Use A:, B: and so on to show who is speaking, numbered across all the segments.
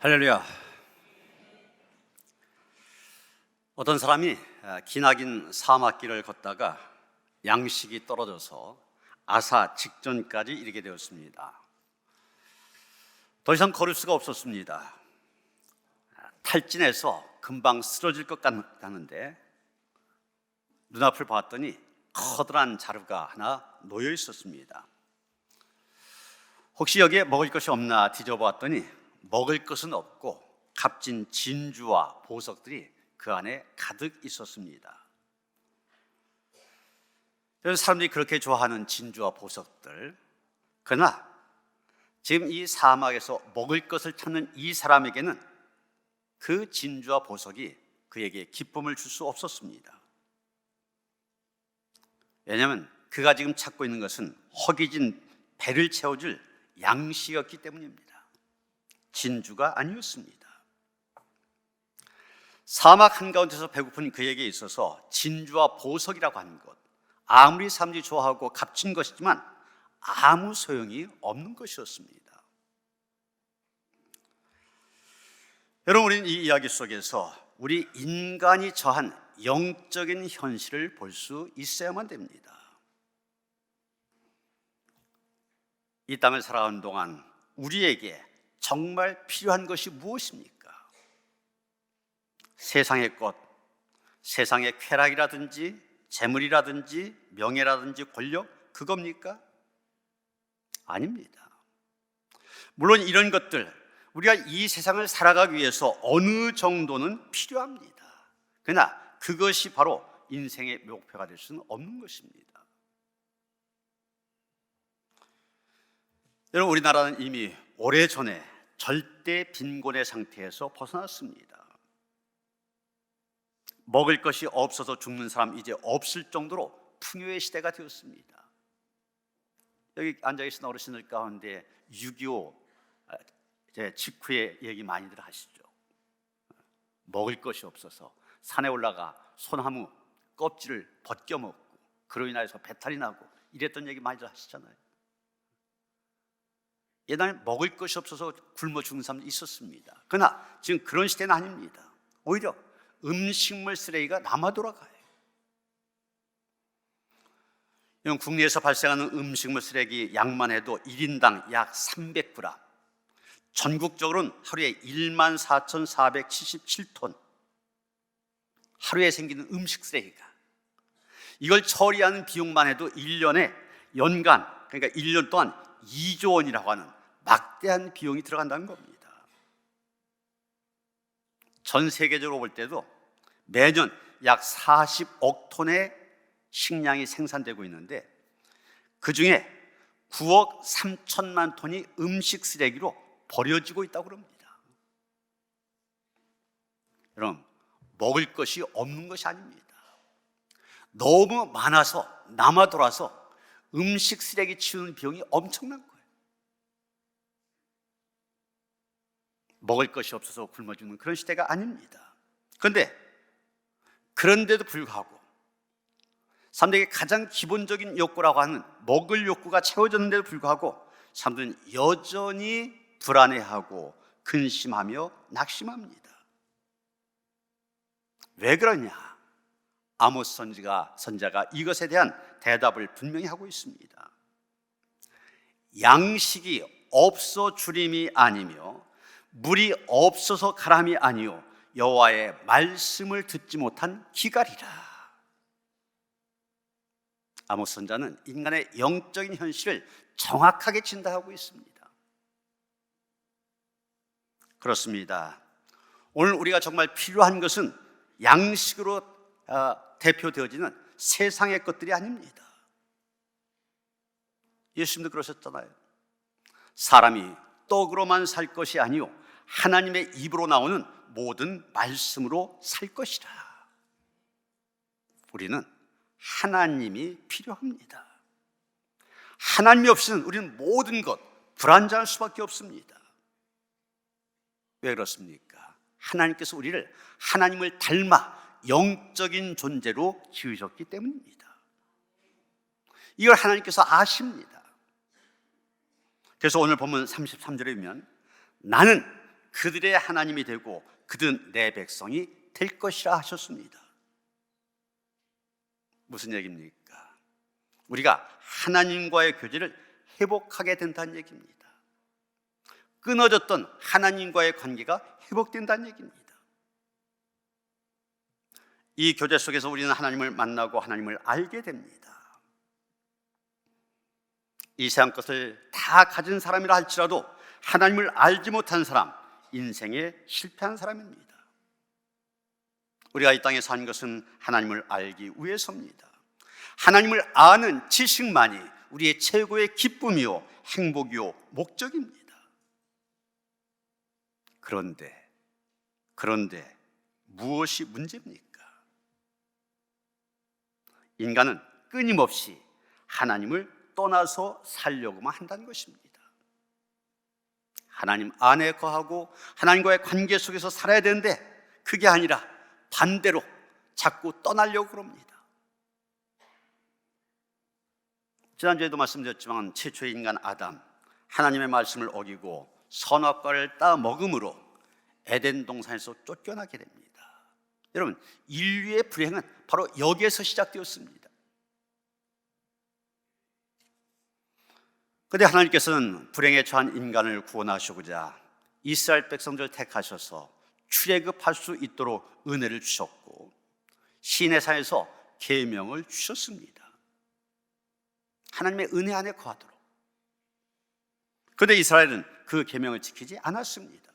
A: 할렐루야. 어떤 사람이 기나긴 사막길을 걷다가 양식이 떨어져서 아사 직전까지 이르게 되었습니다. 더 이상 걸을 수가 없었습니다. 탈진해서 금방 쓰러질 것 같았는데 눈앞을 봤더니 커다란 자루가 하나 놓여 있었습니다. 혹시 여기에 먹을 것이 없나 뒤져보았더니 먹을 것은 없고 값진 진주와 보석들이 그 안에 가득 있었습니다. 그래서 사람들이 그렇게 좋아하는 진주와 보석들, 그러나 지금 이 사막에서 먹을 것을 찾는 이 사람에게는 그 진주와 보석이 그에게 기쁨을 줄 수 없었습니다. 왜냐하면 그가 지금 찾고 있는 것은 허기진 배를 채워줄 양식이었기 때문입니다. 진주가 아니었습니다. 사막 한가운데서 배고픈 그에게 있어서 진주와 보석이라고 하는 것, 아무리 사람들이 좋아하고 값진 것이지만 아무 소용이 없는 것이었습니다. 여러분, 우리는 이 이야기 속에서 우리 인간이 처한 영적인 현실을 볼 수 있어야만 됩니다. 이 땅을 살아가는 동안 우리에게 정말 필요한 것이 무엇입니까? 세상의 것, 세상의 쾌락이라든지 재물이라든지 명예라든지 권력, 그겁니까? 아닙니다. 물론 이런 것들, 우리가 이 세상을 살아가기 위해서 어느 정도는 필요합니다. 그러나 그것이 바로 인생의 목표가 될 수는 없는 것입니다. 여러분, 우리나라는 이미 오래전에 절대 빈곤의 상태에서 벗어났습니다. 먹을 것이 없어서 죽는 사람 이제 없을 정도로 풍요의 시대가 되었습니다. 여기 앉아계신 어르신들 가운데 6.25 직후의 얘기 많이들 하시죠. 먹을 것이 없어서 산에 올라가 소나무 껍질을 벗겨 먹고 그로 인해서 배탈이 나고 이랬던 얘기 많이들 하시잖아요. 옛날에 먹을 것이 없어서 굶어 죽는 사람도 있었습니다. 그러나 지금 그런 시대는 아닙니다. 오히려 음식물 쓰레기가 남아 돌아가요. 국내에서 발생하는 음식물 쓰레기 양만 해도 1인당 약 300g, 전국적으로는 하루에 14,477톤 하루에 생기는 음식 쓰레기가, 이걸 처리하는 비용만 해도 1년에 연간, 그러니까 1년 동안 2조 원이라고 하는 막대한 비용이 들어간다는 겁니다. 전 세계적으로 볼 때도 매년 약 40억 톤의 식량이 생산되고 있는데 그 중에 9억 3천만 톤이 음식 쓰레기로 버려지고 있다고 합니다. 여러분, 먹을 것이 없는 것이 아닙니다. 너무 많아서 남아 돌아서 음식 쓰레기 치우는 비용이 엄청난 거예요. 먹을 것이 없어서 굶어 죽는 그런 시대가 아닙니다. 그런데도 불구하고 사람들에게 가장 기본적인 욕구라고 하는 먹을 욕구가 채워졌는데도 불구하고 사람들은 여전히 불안해하고 근심하며 낙심합니다. 왜 그러냐? 아모스 선지자가 이것에 대한 대답을 분명히 하고 있습니다. 양식이 없어 주림이 아니며 물이 없어서 가람이 아니요 여호와의 말씀을 듣지 못한 기갈이라. 아모스 선지자는 인간의 영적인 현실을 정확하게 진단하고 있습니다. 그렇습니다. 오늘 우리가 정말 필요한 것은 양식으로 대표되어지는 세상의 것들이 아닙니다. 예수님도 그러셨잖아요. 사람이 떡으로만 살 것이 아니요 하나님의 입으로 나오는 모든 말씀으로 살 것이라. 우리는 하나님이 필요합니다. 하나님이 없이는 우리는 모든 것 불완전할 수밖에 없습니다. 왜 그렇습니까? 하나님께서 우리를 하나님을 닮아 영적인 존재로 지으셨기 때문입니다. 이걸 하나님께서 아십니다. 그래서 오늘 보면 33절에 보면 나는 그들의 하나님이 되고 그들은 내 백성이 될 것이라 하셨습니다. 무슨 얘기입니까? 우리가 하나님과의 교제를 회복하게 된다는 얘기입니다. 끊어졌던 하나님과의 관계가 회복된다는 얘기입니다. 이 교제 속에서 우리는 하나님을 만나고 하나님을 알게 됩니다. 이 세상 것을 다 가진 사람이라 할지라도 하나님을 알지 못한 사람, 인생에 실패한 사람입니다. 우리가 이 땅에 사는 것은 하나님을 알기 위해서입니다. 하나님을 아는 지식만이 우리의 최고의 기쁨이요 행복이요 목적입니다. 그런데 무엇이 문제입니까? 인간은 끊임없이 하나님을 떠나서 살려고만 한다는 것입니다. 하나님 안에 거하고 하나님과의 관계 속에서 살아야 되는데 그게 아니라 반대로 자꾸 떠나려고 그럽니다. 지난주에도 말씀드렸지만 최초의 인간 아담, 하나님의 말씀을 어기고 선악과를 따 먹음으로 에덴 동산에서 쫓겨나게 됩니다. 여러분, 인류의 불행은 바로 여기에서 시작되었습니다. 그런데 하나님께서는 불행에 처한 인간을 구원하시고자 이스라엘 백성들을 택하셔서 출애굽할 수 있도록 은혜를 주셨고 시내산에서 계명을 주셨습니다. 하나님의 은혜 안에 거하도록. 그런데 이스라엘은 그 계명을 지키지 않았습니다.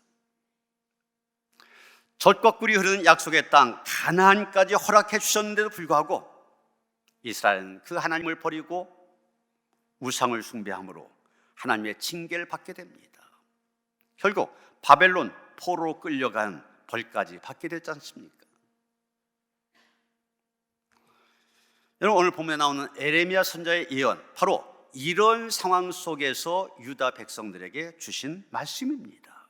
A: 젖과 꿀이 흐르는 약속의 땅 가나안까지 허락해 주셨는데도 불구하고 이스라엘은 그 하나님을 버리고 우상을 숭배함으로 하나님의 징계를 받게 됩니다. 결국 바벨론 포로로 끌려간 벌까지 받게 됐지 않습니까? 여러분, 오늘 본문에 나오는 에레미야 선지자의 예언, 바로 이런 상황 속에서 유다 백성들에게 주신 말씀입니다.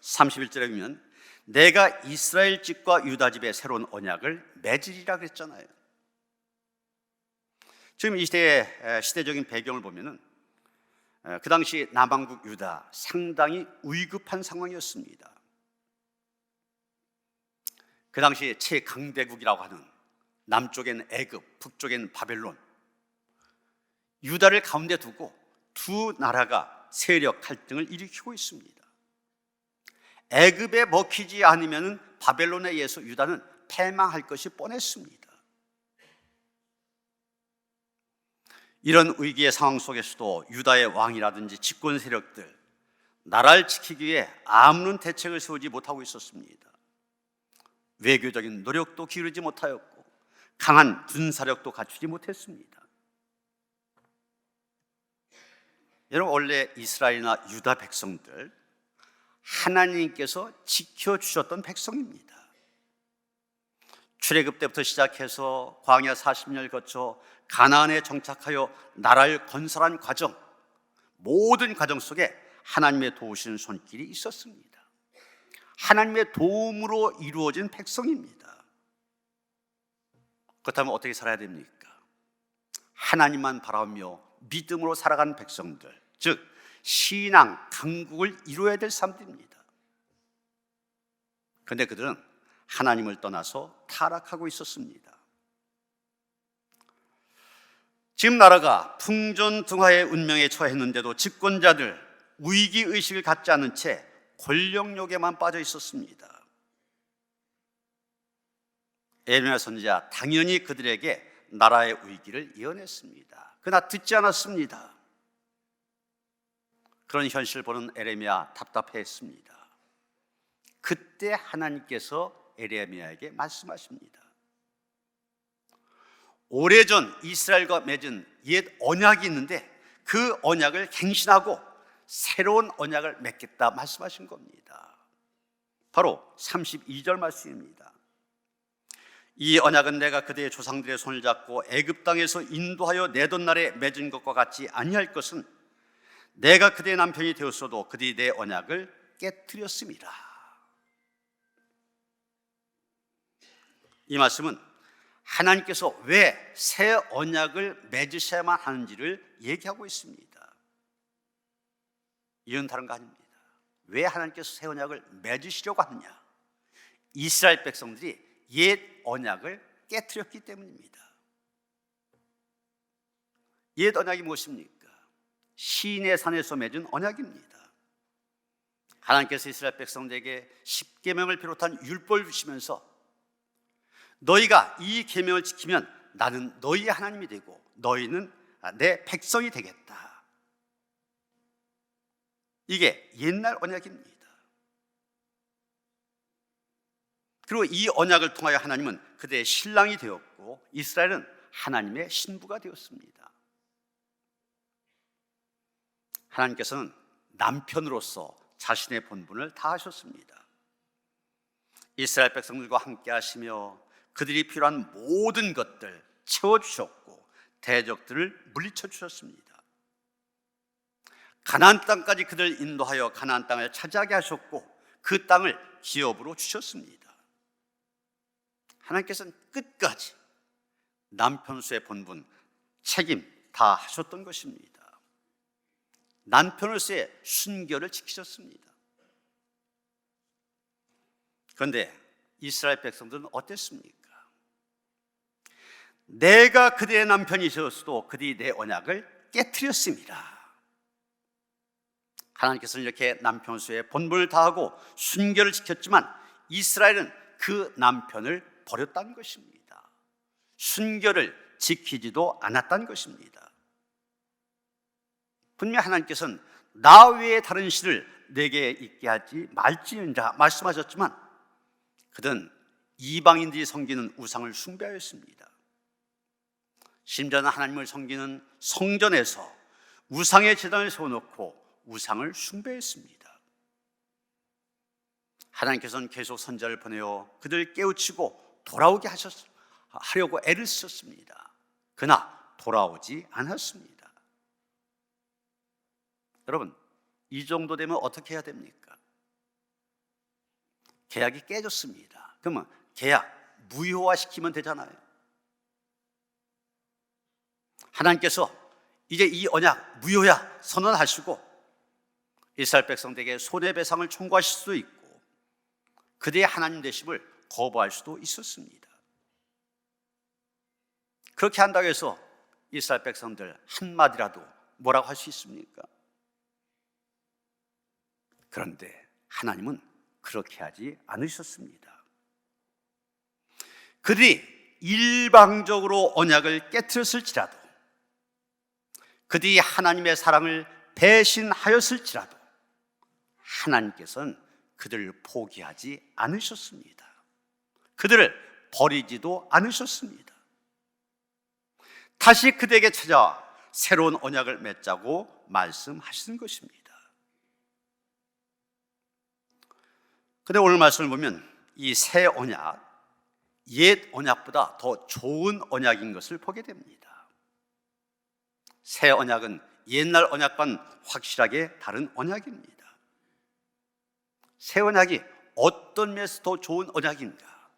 A: 31절에 보면 내가 이스라엘 집과 유다 집에 새로운 언약을 맺으리라 그랬잖아요. 지금 이 시대의 시대적인 배경을 보면은 그 당시 남왕국 유다 상당히 위급한 상황이었습니다. 그 당시 최강대국이라고 하는 남쪽엔 애굽, 북쪽엔 바벨론, 유다를 가운데 두고 두 나라가 세력 갈등을 일으키고 있습니다. 애굽에 먹히지 않으면 바벨론에 의해서 유다는 패망할 것이 뻔했습니다. 이런 위기의 상황 속에서도 유다의 왕이라든지 집권 세력들, 나라를 지키기 위해 아무런 대책을 세우지 못하고 있었습니다. 외교적인 노력도 기울이지 못하였고 강한 군사력도 갖추지 못했습니다. 여러분, 원래 이스라엘이나 유다 백성들 하나님께서 지켜주셨던 백성입니다. 출애굽 때부터 시작해서 광야 40년을 거쳐 가나안에 정착하여 나라를 건설한 과정, 모든 과정 속에 하나님의 도우시는 손길이 있었습니다. 하나님의 도움으로 이루어진 백성입니다. 그렇다면 어떻게 살아야 됩니까? 하나님만 바라보며 믿음으로 살아가는 백성들, 즉 신앙 강국을 이루어야 될 사람들입니다. 그런데 그들은 하나님을 떠나서 타락하고 있었습니다. 지금 나라가 풍전등화의 운명에 처했는데도 집권자들 위기의식을 갖지 않은 채 권력욕에만 빠져 있었습니다. 에레미야 선지자 당연히 그들에게 나라의 위기를 예언했습니다. 그러나 듣지 않았습니다. 그런 현실을 보는 에레미야 답답해했습니다. 그때 하나님께서 에레미야에게 말씀하십니다. 오래전 이스라엘과 맺은 옛 언약이 있는데 그 언약을 갱신하고 새로운 언약을 맺겠다 말씀하신 겁니다. 바로 32절 말씀입니다. 이 언약은 내가 그대의 조상들의 손을 잡고 애굽 땅에서 인도하여 내던 날에 맺은 것과 같지 아니할 것은 내가 그대의 남편이 되었어도 그들이 내 언약을 깨뜨렸습니다. 이 말씀은 하나님께서 왜 새 언약을 맺으셔야만 하는지를 얘기하고 있습니다. 이건 다른 거 아닙니다. 왜 하나님께서 새 언약을 맺으시려고 하느냐? 이스라엘 백성들이 옛 언약을 깨트렸기 때문입니다. 옛 언약이 무엇입니까? 시내 산에서 맺은 언약입니다. 하나님께서 이스라엘 백성들에게 십계명을 비롯한 율법을 주시면서 너희가 이 계명을 지키면 나는 너희의 하나님이 되고 너희는 내 백성이 되겠다. 이게 옛날 언약입니다. 그리고 이 언약을 통하여 하나님은 그들의 신랑이 되었고 이스라엘은 하나님의 신부가 되었습니다. 하나님께서는 남편으로서 자신의 본분을 다하셨습니다. 이스라엘 백성들과 함께 하시며 그들이 필요한 모든 것들 채워주셨고 대적들을 물리쳐 주셨습니다. 가나안 땅까지 그들을 인도하여 가나안 땅을 차지하게 하셨고 그 땅을 기업으로 주셨습니다. 하나님께서는 끝까지 남편으로서의 본분, 책임 다 하셨던 것입니다. 남편으로서의 순결을 지키셨습니다. 그런데 이스라엘 백성들은 어땠습니까? 내가 그들의 남편이 되었어도 그들이 내 언약을 깨트렸습니다. 하나님께서는 이렇게 남편으로서의 본분을 다하고 순결을 지켰지만 이스라엘은 그 남편을 버렸다는 것입니다. 순결을 지키지도 않았다는 것입니다. 분명 하나님께서는 나 외에 다른 신을 내게 있게 하지 말지니라 말씀하셨지만 그들은 이방인들이 섬기는 우상을 숭배하였습니다. 심지어는 하나님을 섬기는 성전에서 우상의 제단을 세워놓고 우상을 숭배했습니다. 하나님께서는 계속 선지자를 보내어 그들을 깨우치고 돌아오게 하려고 애를 쓰셨습니다. 그러나 돌아오지 않았습니다. 여러분, 이 정도 되면 어떻게 해야 됩니까? 계약이 깨졌습니다. 그러면 계약 무효화시키면 되잖아요. 하나님께서 이제 이 언약 무효야 선언하시고 이스라엘 백성들에게 손해배상을 청구하실 수도 있고 그들의 하나님 되심을 거부할 수도 있었습니다. 그렇게 한다고 해서 이스라엘 백성들 한마디라도 뭐라고 할 수 있습니까? 그런데 하나님은 그렇게 하지 않으셨습니다. 그들이 일방적으로 언약을 깨트렸을지라도 그들이 하나님의 사랑을 배신하였을지라도 하나님께서는 그들을 포기하지 않으셨습니다. 그들을 버리지도 않으셨습니다. 다시 그들에게 찾아와 새로운 언약을 맺자고 말씀하시는 것입니다. 그런데 오늘 말씀을 보면 이 새 언약, 옛 언약보다 더 좋은 언약인 것을 보게 됩니다. 새 언약은 옛날 언약과는 확실하게 다른 언약입니다. 새 언약이 어떤 면에서 더 좋은 언약인가?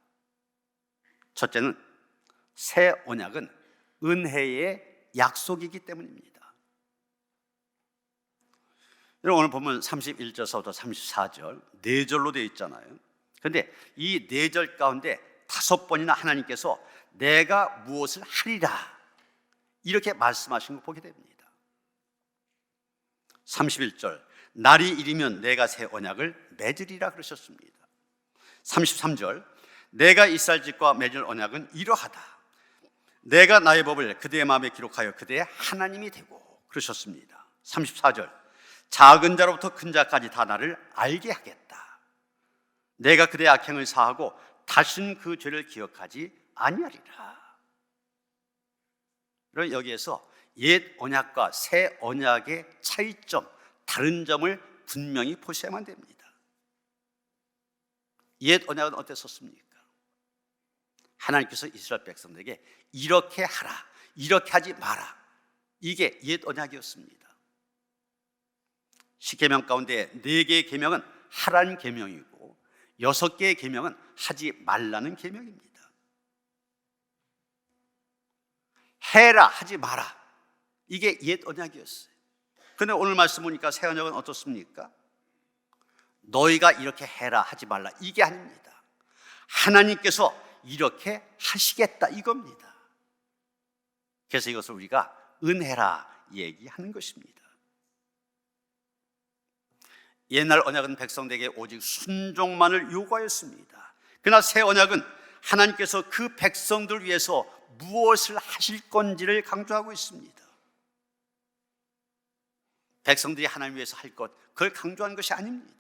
A: 첫째는 새 언약은 은혜의 약속이기 때문입니다. 여러분 오늘 보면 31절서부터 34절 4절로 되어 있잖아요. 그런데 이 4절 가운데 5번이나 하나님께서 내가 무엇을 하리라 이렇게 말씀하신 거 보게 됩니다. 31절 날이 이르면 내가 새 언약을 맺으리라 그러셨습니다. 33절 내가 이스라엘 집과 맺을 언약은 이러하다. 내가 나의 법을 그들의 마음에 기록하여 그들의 하나님이 되고 그러셨습니다. 34절 작은 자로부터 큰 자까지 다 나를 알게 하겠다. 내가 그들의 악행을 사하고 다시는 그 죄를 기억하지 아니하리라. 그럼 여기에서 옛 언약과 새 언약의 차이점, 다른 점을 분명히 보셔야만 됩니다. 옛 언약은 어땠었습니까? 하나님께서 이스라엘 백성들에게 이렇게 하라, 이렇게 하지 마라. 이게 옛 언약이었습니다. 10계명 가운데 4개의 계명은 하라는 계명이고 6개의 계명은 하지 말라는 계명입니다. 해라, 하지 마라. 이게 옛 언약이었어요. 그런데 오늘 말씀 보니까 새 언약은 어떻습니까? 너희가 이렇게 해라 하지 말라 이게 아닙니다. 하나님께서 이렇게 하시겠다 이겁니다. 그래서 이것을 우리가 은혜라 얘기하는 것입니다. 옛날 언약은 백성들에게 오직 순종만을 요구하였습니다. 그러나 새 언약은 하나님께서 그 백성들을 위해서 무엇을 하실 건지를 강조하고 있습니다. 백성들이 하나님 위해서 할 것, 그걸 강조한 것이 아닙니다.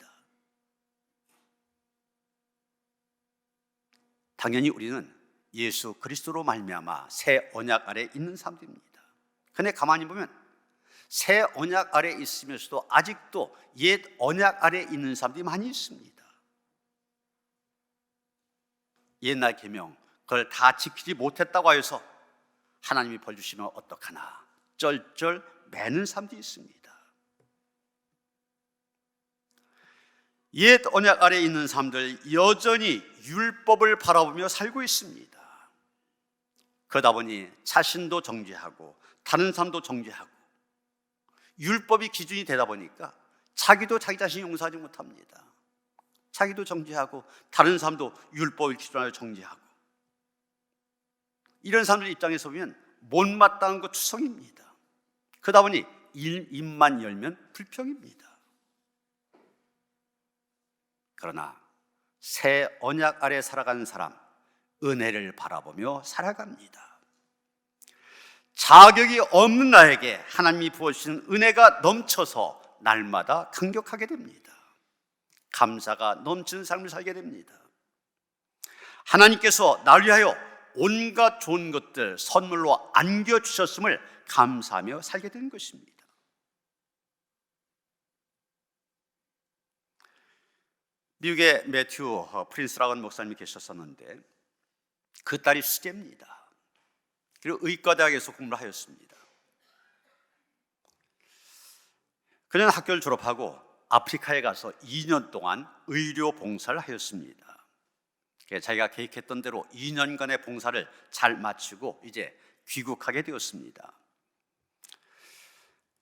A: 당연히 우리는 예수 그리스도로 말미암아 새 언약 아래 있는 사람들입니다. 그런데 가만히 보면 새 언약 아래 있으면서도 아직도 옛 언약 아래 있는 사람들이 많이 있습니다. 옛날 계명 그걸 다 지키지 못했다고 해서 하나님이 벌 주시면 어떡하나 쩔쩔 매는 사람들이 있습니다. 옛 언약 아래 있는 사람들 여전히 율법을 바라보며 살고 있습니다. 그러다 보니 자신도 정죄하고 다른 사람도 정죄하고 율법이 기준이 되다 보니까 자기도 자기 자신이 용서하지 못합니다. 자기도 정죄하고 다른 사람도 율법을 기준하여 정죄하고 이런 사람들 입장에서 보면 못마땅한 것 투성입니다. 그러다 보니 입만 열면 불평입니다. 그러나 새 언약 아래 살아가는 사람 은혜를 바라보며 살아갑니다. 자격이 없는 나에게 하나님이 부어주신 은혜가 넘쳐서 날마다 감격하게 됩니다. 감사가 넘치는 삶을 살게 됩니다. 하나님께서 나를 위하여 온갖 좋은 것들 선물로 안겨주셨음을 감사하며 살게 되는 것입니다. 미국에 매튜 프린스라고 하는 목사님이 계셨었는데 그 딸이 수재입니다. 그리고 의과대학에서 공부를 하였습니다. 그녀는 학교를 졸업하고 아프리카에 가서 2년 동안 의료 봉사를 하였습니다. 자기가 계획했던 대로 2년간의 봉사를 잘 마치고 이제 귀국하게 되었습니다.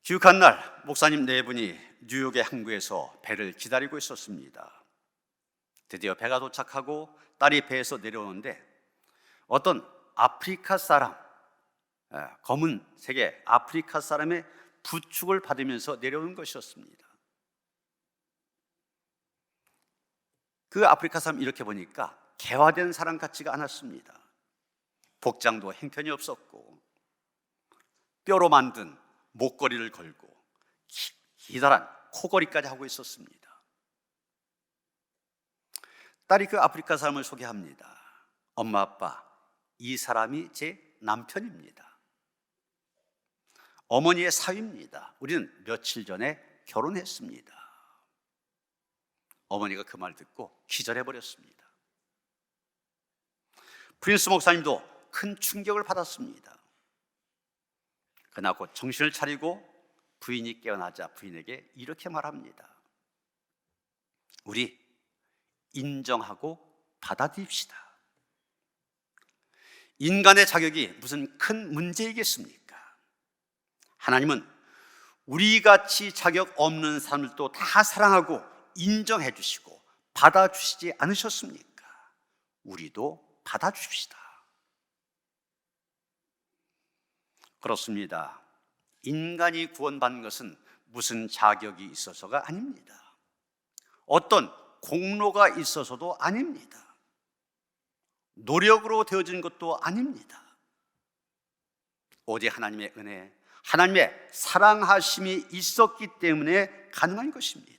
A: 귀국한 날 목사님 네 분이 뉴욕의 항구에서 배를 기다리고 있었습니다. 드디어 배가 도착하고 딸이 배에서 내려오는데 어떤 아프리카 사람, 검은색의 아프리카 사람의 부축을 받으면서 내려오는 것이었습니다. 그 아프리카 사람 이렇게 보니까 개화된 사람 같지가 않았습니다. 복장도 형편이 없었고 뼈로 만든 목걸이를 걸고 기다란 코걸이까지 하고 있었습니다. 딸이 그 아프리카 사람을 소개합니다. 엄마 아빠, 이 사람이 제 남편입니다. 어머니의 사위입니다. 우리는 며칠 전에 결혼했습니다. 어머니가 그 말 듣고 기절해버렸습니다. 프린스 목사님도 큰 충격을 받았습니다. 그러나 곧 정신을 차리고 부인이 깨어나자 부인에게 이렇게 말합니다. 우리 인정하고 받아들입시다. 인간의 자격이 무슨 큰 문제이겠습니까? 하나님은 우리같이 자격 없는 사람들도 다 사랑하고 인정해 주시고 받아주시지 않으셨습니까? 우리도 받아줍시다. 그렇습니다. 인간이 구원받는 것은 무슨 자격이 있어서가 아닙니다. 어떤 공로가 있어서도 아닙니다. 노력으로 되어진 것도 아닙니다. 오직 하나님의 은혜, 하나님의 사랑하심이 있었기 때문에 가능한 것입니다.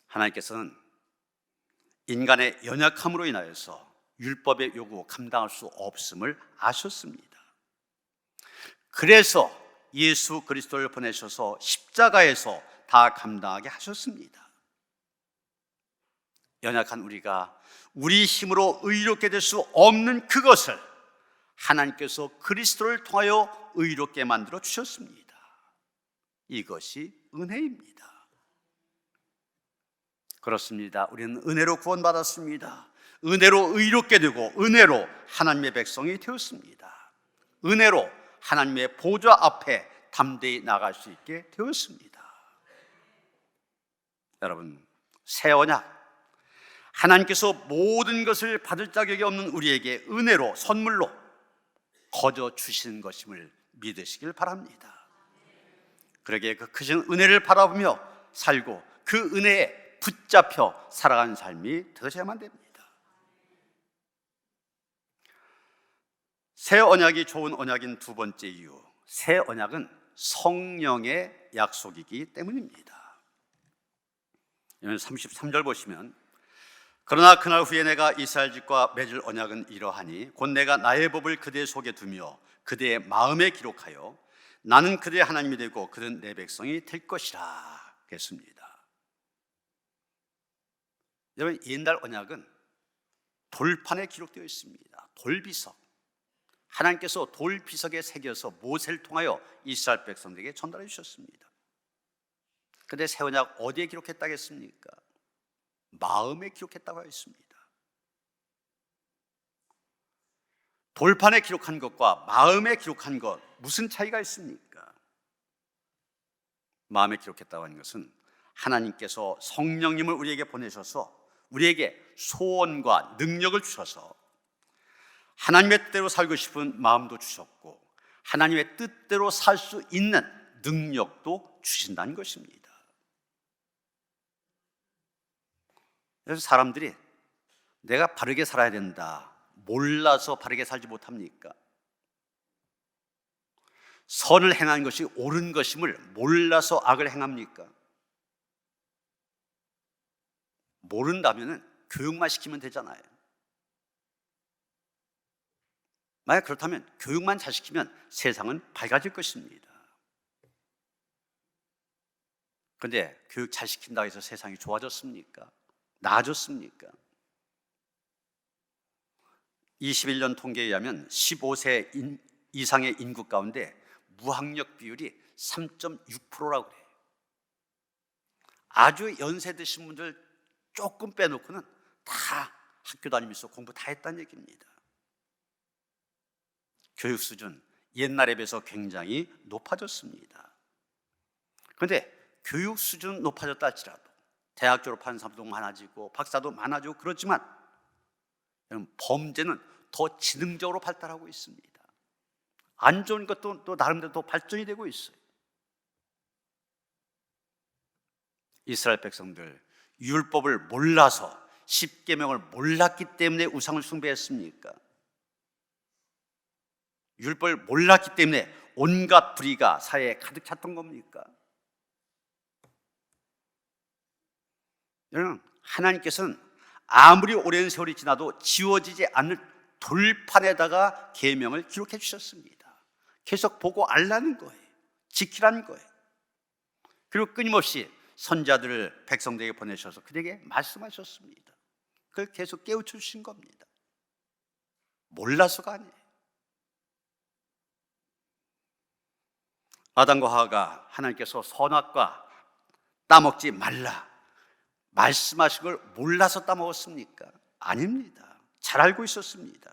A: 하나님께서는 인간의 연약함으로 인하여서 율법의 요구 감당할 수 없음을 아셨습니다. 그래서 예수 그리스도를 보내셔서 십자가에서 다 감당하게 하셨습니다. 연약한 우리가 우리 힘으로 의롭게 될 수 없는 그것을 하나님께서 그리스도를 통하여 의롭게 만들어 주셨습니다. 이것이 은혜입니다. 그렇습니다. 우리는 은혜로 구원받았습니다. 은혜로 의롭게 되고 은혜로 하나님의 백성이 되었습니다. 은혜로 하나님의 보좌 앞에 담대히 나갈 수 있게 되었습니다. 여러분, 새 언약, 하나님께서 모든 것을 받을 자격이 없는 우리에게 은혜로, 선물로 거저 주시는 것임을 믿으시길 바랍니다. 그러기에 그 크신 은혜를 바라보며 살고 그 은혜에 붙잡혀 살아가는 삶이 되어야만 됩니다. 새 언약이 좋은 언약인 두 번째 이유, 새 언약은 성령의 약속이기 때문입니다. 33절 보시면, 그러나 그날 후에 내가 이스라엘 집과 맺을 언약은 이러하니 곧 내가 나의 법을 그들 속에 두며 그들의 마음에 기록하여 나는 그들의 하나님이 되고 그들은 내 백성이 될 것이라 했습니다. 여러분, 옛날 언약은 돌판에 기록되어 있습니다. 돌비석, 하나님께서 돌비석에 새겨서 모세를 통하여 이스라엘 백성들에게 전달해 주셨습니다. 그런데 새 언약 어디에 기록했다고 했습니까? 마음에 기록했다고 했습니다. 돌판에 기록한 것과 마음에 기록한 것, 무슨 차이가 있습니까? 마음에 기록했다고 하는 것은 하나님께서 성령님을 우리에게 보내셔서 우리에게 소원과 능력을 주셔서 하나님의 뜻대로 살고 싶은 마음도 주셨고 하나님의 뜻대로 살 수 있는 능력도 주신다는 것입니다. 그래서 사람들이 내가 바르게 살아야 된다, 몰라서 바르게 살지 못합니까? 선을 행하는 것이 옳은 것임을 몰라서 악을 행합니까? 모른다면 교육만 시키면 되잖아요. 만약 그렇다면 교육만 잘 시키면 세상은 밝아질 것입니다. 그런데 교육 잘 시킨다고 해서 세상이 좋아졌습니까? 나아졌습니까? 21년 통계에 의하면 15세 이상의 인구 가운데 무학력 비율이 3.6%라고 그래요. 아주 연세 드신 분들 조금 빼놓고는 다 학교 다니면서 공부 다 했다는 얘기입니다. 교육 수준 옛날에 비해서 굉장히 높아졌습니다. 그런데 교육 수준 높아졌다 할지라도 대학 졸업하는 사람도 많아지고 박사도 많아지고 그렇지만 범죄는 더 지능적으로 발달하고 있습니다. 안 좋은 것도 또 나름대로 더 발전이 되고 있어요. 이스라엘 백성들 율법을 몰라서, 십계명을 몰랐기 때문에 우상을 숭배했습니까? 율법을 몰랐기 때문에 온갖 불의가 사회에 가득 찼던 겁니까? 여러분, 하나님께서는 아무리 오랜 세월이 지나도 지워지지 않을 돌판에다가 계명을 기록해 주셨습니다. 계속 보고 알라는 거예요. 지키라는 거예요. 그리고 끊임없이 선자들을 백성들에게 보내셔서 그들에게 말씀하셨습니다. 그걸 계속 깨우쳐 주신 겁니다. 몰라서가 아니에요. 아담과 하와가 하나님께서 선악과 따먹지 말라 말씀하신 걸 몰라서 따먹었습니까? 아닙니다. 잘 알고 있었습니다.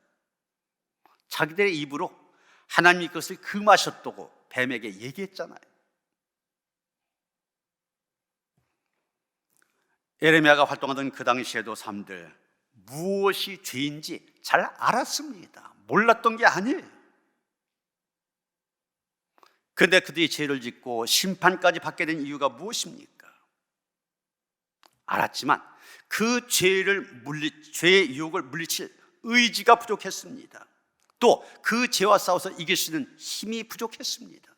A: 자기들의 입으로 하나님이 그것을 금하셨다고 뱀에게 얘기했잖아요. 예레미야가 활동하던 그 당시에도 사람들 무엇이 죄인지 잘 알았습니다. 몰랐던 게 아니에요. 그런데 그들이 죄를 짓고 심판까지 받게 된 이유가 무엇입니까? 알았지만 그 죄의 유혹을 물리칠 의지가 부족했습니다. 또 그 죄와 싸워서 이길 수 있는 힘이 부족했습니다.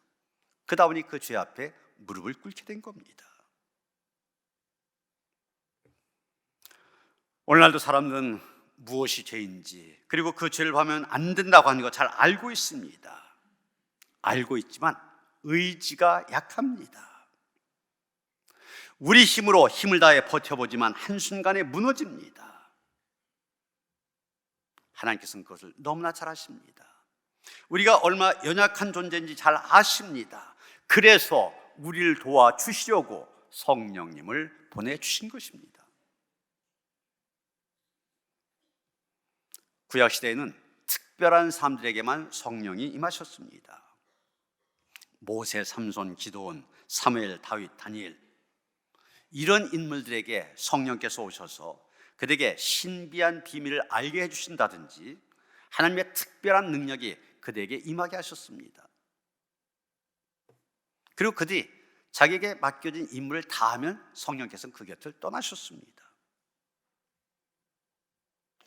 A: 그러다 보니 그 죄 앞에 무릎을 꿇게 된 겁니다. 오늘날도 사람들은 무엇이 죄인지, 그리고 그 죄를 하면 안 된다고 하는 거 잘 알고 있습니다. 알고 있지만 의지가 약합니다. 우리 힘으로 힘을 다해 버텨보지만 한순간에 무너집니다. 하나님께서는 그것을 너무나 잘 아십니다. 우리가 얼마나 연약한 존재인지 잘 아십니다. 그래서 우리를 도와주시려고 성령님을 보내주신 것입니다. 구약시대에는 특별한 사람들에게만 성령이 임하셨습니다. 모세, 삼손, 기드온, 사무엘, 다윗, 다니엘, 이런 인물들에게 성령께서 오셔서 그들에게 신비한 비밀을 알게 해주신다든지 하나님의 특별한 능력이 그들에게 임하게 하셨습니다. 그리고 그들이 자기에게 맡겨진 임무를 다하면 성령께서는 그 곁을 떠나셨습니다.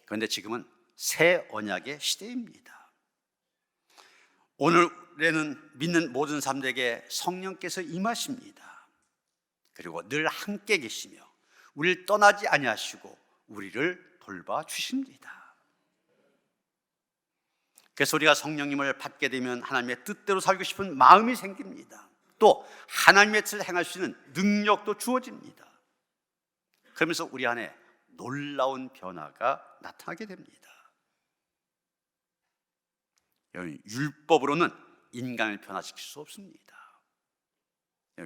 A: 그런데 지금은 새 언약의 시대입니다. 오늘에는 믿는 모든 사람들에게 성령께서 임하십니다. 그리고 늘 함께 계시며 우리를 떠나지 아니하시고 우리를 돌봐 주십니다. 그래서 우리가 성령님을 받게 되면 하나님의 뜻대로 살고 싶은 마음이 생깁니다. 또 하나님의 뜻을 행할 수 있는 능력도 주어집니다. 그러면서 우리 안에 놀라운 변화가 나타나게 됩니다. 율법으로는 인간을 변화시킬 수 없습니다.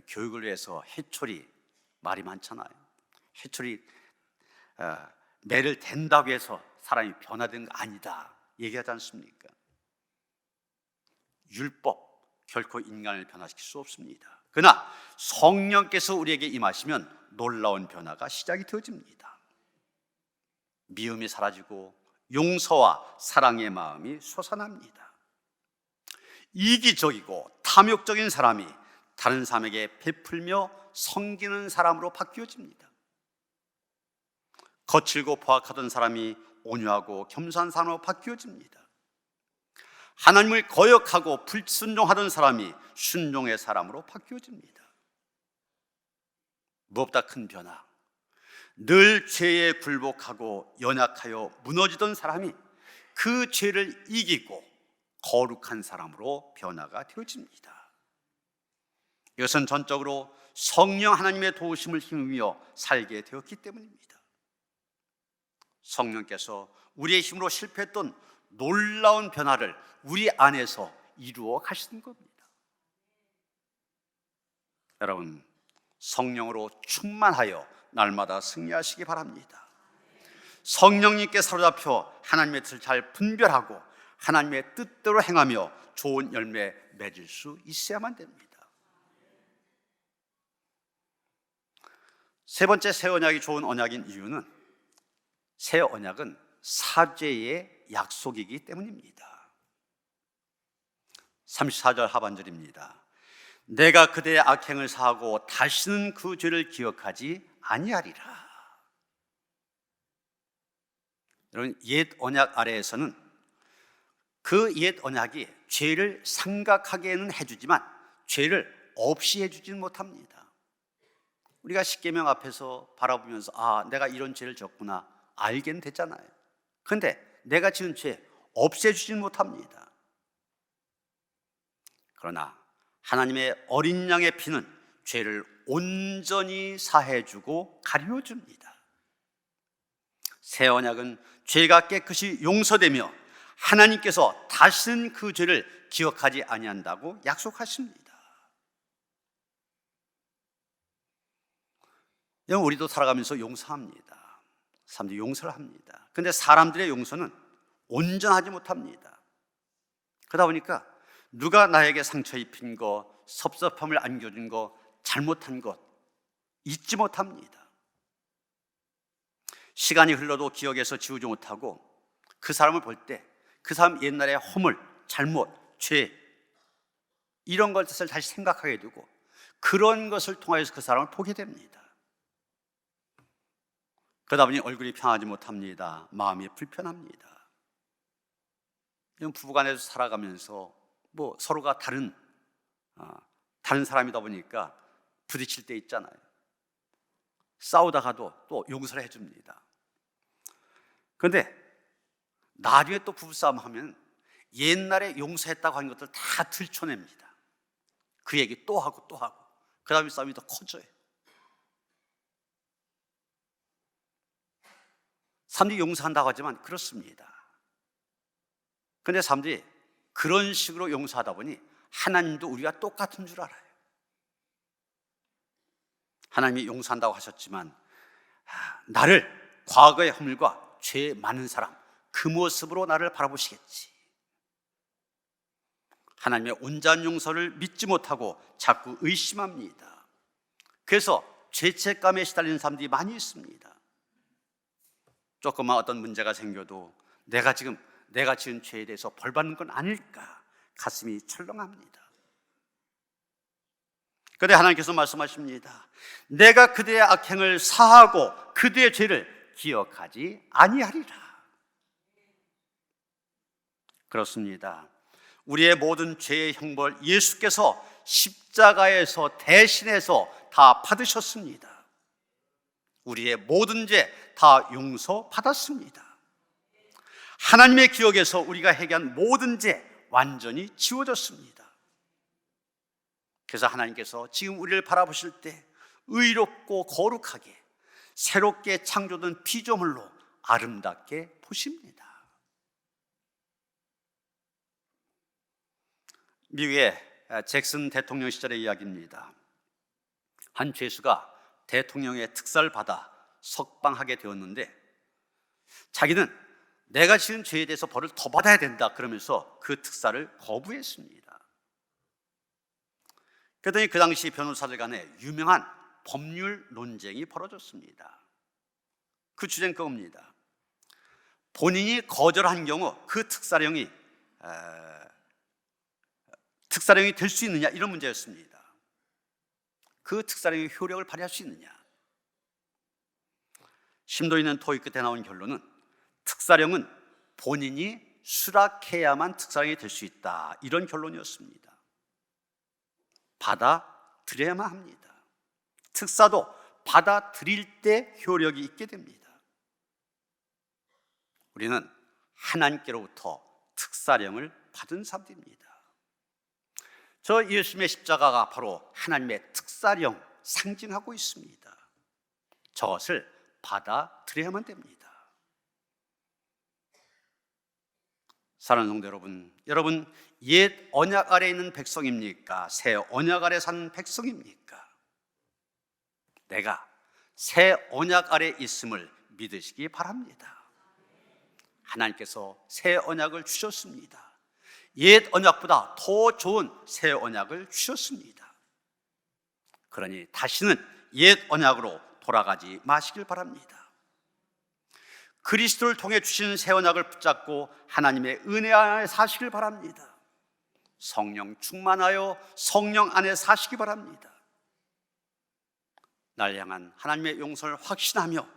A: 교육을 위해서 해초리 말이 많잖아요. 해초리 매를 댄다고 해서 사람이 변화된 거 아니다 얘기하지 않습니까? 율법 결코 인간을 변화시킬 수 없습니다. 그러나 성령께서 우리에게 임하시면 놀라운 변화가 시작이 되어집니다. 미움이 사라지고 용서와 사랑의 마음이 솟아납니다. 이기적이고 탐욕적인 사람이 다른 사람에게 베풀며 섬기는 사람으로 바뀌어집니다. 거칠고 포악하던 사람이 온유하고 겸손한 사람으로 바뀌어집니다. 하나님을 거역하고 불순종하던 사람이 순종의 사람으로 바뀌어집니다. 무엇보다 큰 변화, 늘 죄에 굴복하고 연약하여 무너지던 사람이 그 죄를 이기고 거룩한 사람으로 변화가 되어집니다. 이것은 전적으로 성령 하나님의 도우심을 힘입어 살게 되었기 때문입니다. 성령께서 우리의 힘으로 실패했던 놀라운 변화를 우리 안에서 이루어 가시는 겁니다. 여러분, 성령으로 충만하여 날마다 승리하시기 바랍니다. 성령님께 사로잡혀 하나님의 뜻을 잘 분별하고 하나님의 뜻대로 행하며 좋은 열매 맺을 수 있어야만 됩니다. 세 번째 새 언약이 좋은 언약인 이유는 새 언약은 사죄의 약속이기 때문입니다. 34절 하반절입니다. 내가 그대의 악행을 사하고 다시는 그 죄를 기억하지 아니하리라. 여러분, 옛 언약 아래에서는 그 옛 언약이 죄를 생각하게는 해주지만 죄를 없이 해주지는 못합니다. 우리가 십계명 앞에서 바라보면서 내가 이런 죄를 졌구나 알게는 됐잖아요. 그런데 내가 지은 죄 없애주지는 못합니다. 그러나 하나님의 어린 양의 피는 죄를 온전히 사해주고 가려줍니다. 새 언약은 죄가 깨끗이 용서되며 하나님께서 다시는 그 죄를 기억하지 아니한다고 약속하십니다. 우리도 살아가면서 용서합니다. 사람들이 용서를 합니다. 그런데 사람들의 용서는 온전하지 못합니다. 그러다 보니까 누가 나에게 상처 입힌 거, 섭섭함을 안겨준 거, 잘못한 것 잊지 못합니다. 시간이 흘러도 기억에서 지우지 못하고 그 사람을 볼 때 그 사람 옛날의 허물, 잘못, 죄 이런 것을 다시 생각하게 되고 그런 것을 통하여서 그 사람을 보게 됩니다. 그러다 보니 얼굴이 평하지 못합니다. 마음이 불편합니다. 이런 부부간에서 살아가면서 서로가 다른 사람이다 보니까 부딪힐 때 있잖아요. 싸우다가도 또 용서를 해줍니다. 그런데 나중에 또 부부싸움 하면 옛날에 용서했다고 한 것들 다 들춰냅니다. 그 얘기 또 하고 또 하고 그 다음에 싸움이 더 커져요. 사람들이 용서한다고 하지만 그렇습니다. 그런데 사람들이 그런 식으로 용서하다 보니 하나님도 우리가 똑같은 줄 알아요. 하나님이 용서한다고 하셨지만 나를 과거의 허물과 죄 많은 사람 그 모습으로 나를 바라보시겠지. 하나님의 온전한 용서를 믿지 못하고 자꾸 의심합니다. 그래서 죄책감에 시달리는 사람들이 많이 있습니다. 조그만 어떤 문제가 생겨도 내가 지은 죄에 대해서 벌 받는 건 아닐까 가슴이 철렁합니다. 그런데 하나님께서 말씀하십니다. 내가 그대의 악행을 사하고 그대의 죄를 기억하지 아니하리라. 그렇습니다. 우리의 모든 죄의 형벌 예수께서 십자가에서 대신해서 다 받으셨습니다. 우리의 모든 죄 다 용서받았습니다. 하나님의 기억에서 우리가 행한 모든 죄 완전히 지워졌습니다. 그래서 하나님께서 지금 우리를 바라보실 때 의롭고 거룩하게 새롭게 창조된 피조물로 아름답게 보십니다. 미국의 잭슨 대통령 시절의 이야기입니다. 한 죄수가 대통령의 특사를 받아 석방하게 되었는데 자기는 내가 지은 죄에 대해서 벌을 더 받아야 된다 그러면서 그 특사를 거부했습니다. 그랬더니 그 당시 변호사들 간에 유명한 법률 논쟁이 벌어졌습니다. 그 주제는 그겁니다. 본인이 거절한 경우 그 특사령이 될 수 있느냐, 이런 문제였습니다. 그 특사령의 효력을 발휘할 수 있느냐. 심도 있는 토의 끝에 나온 결론은 특사령은 본인이 수락해야만 특사령이 될 수 있다, 이런 결론이었습니다. 받아들여야만 합니다. 특사도 받아들일 때 효력이 있게 됩니다. 우리는 하나님께로부터 특사령을 받은 사람들입니다. 저 예수님의 십자가가 바로 하나님의 특사령 상징하고 있습니다. 저것을 받아들여야만 됩니다. 사랑하는 성도 여러분 옛 언약 아래 있는 백성입니까? 새 언약 아래 사는 백성입니까? 내가 새 언약 아래 있음을 믿으시기 바랍니다. 하나님께서 새 언약을 주셨습니다. 옛 언약보다 더 좋은 새 언약을 주셨습니다. 그러니 다시는 옛 언약으로 돌아가지 마시길 바랍니다. 그리스도를 통해 주신 새 언약을 붙잡고 하나님의 은혜 안에 사시길 바랍니다. 성령 충만하여 성령 안에 사시기 바랍니다. 날 향한 하나님의 용서를 확신하며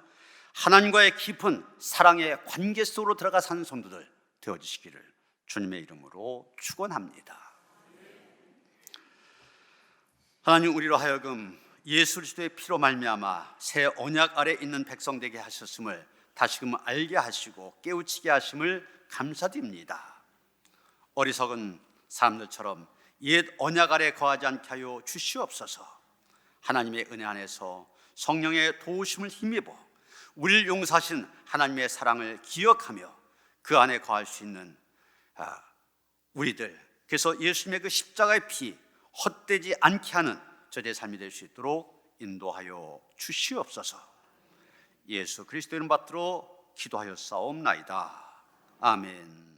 A: 하나님과의 깊은 사랑의 관계 속으로 들어가 사는 성도들 되어주시기를 주님의 이름으로 축원합니다. 하나님, 우리로 하여금 예수 그리스도의 피로 말미암아 새 언약 아래 있는 백성 되게 하셨음을 다시금 알게 하시고 깨우치게 하심을 감사드립니다. 어리석은 사람들처럼 옛 언약 아래 거하지 않게 하여 주시옵소서. 하나님의 은혜 안에서 성령의 도우심을 힘입어 우리를 용서하신 하나님의 사랑을 기억하며 그 안에 거할 수 있는 우리들, 그래서 예수님의 그 십자가의 피 헛되지 않게 하는 저의 삶이 될 수 있도록 인도하여 주시옵소서. 예수 그리스도 이름 받들어 기도하였사옵나이다. 아멘.